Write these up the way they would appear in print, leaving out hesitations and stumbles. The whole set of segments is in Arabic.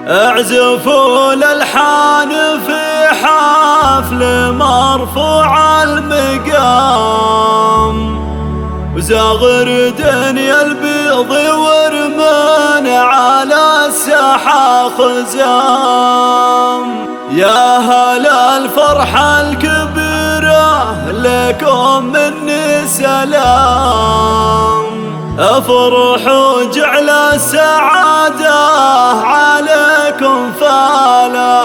اعزفوا الالحان في حفل مرفوع المقام، وزاغر دنيا البيض ورمان على الساحة خزام. يا هلا الفرحة الكبيرة لكم مني سلام، افرحوا جعل السعادة عليكم فالها.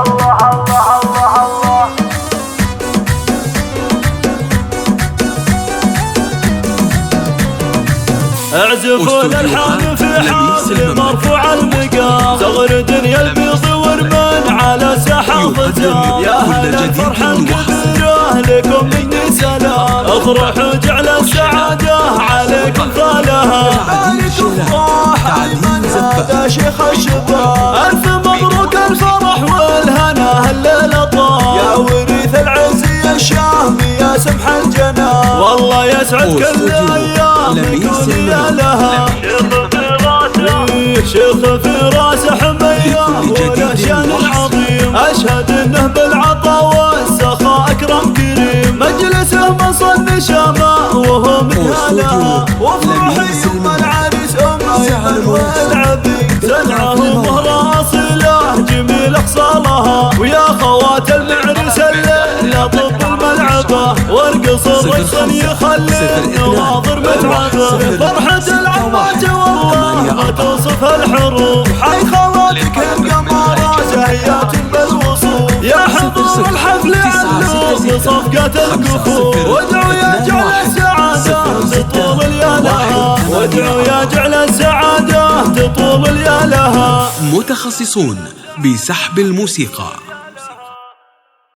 الله الله الله الله. اعزفوا الالحان في حفل مرفوع المقام، زغر دنيا البيض ورمان على ساحة ختام. يا هلا الفرحة الكبيرة لكم مني سلام، افرحوا جعل السعادة عليكم فالها. هذا شيخ الشباب، الف مبروك الفرح والهنا هالليلة طاب. يا وريث العزي الشامي يا سمح الجنان، والله يسعد كل ايام يكون يا لها. شيخ في راسه حميه وله شان عظيم، اشهد انه بالعطا والسخاء اكرم كريم. مجلسه مصن نشامه وهو مثالها، وفرحي ام العريس ام ايمن والعبيد. سلعه مهره اصيله جميل اخصالها، ويا خوات المعرس الليله طب الملعبه، وارقص الرقص يخلي النواظر متعبه. فرحة العمات والله ما توصفها الحروف، حي خواتك القمارة زهيات بالوصول. يا حضور الحفل علوم بصفقة الكفوف، وادعوا يا جعل السعادة تطول اليالها، وادعوا يا جعل السعادة تطول اليالها. متخصصون بسحب الموسيقى.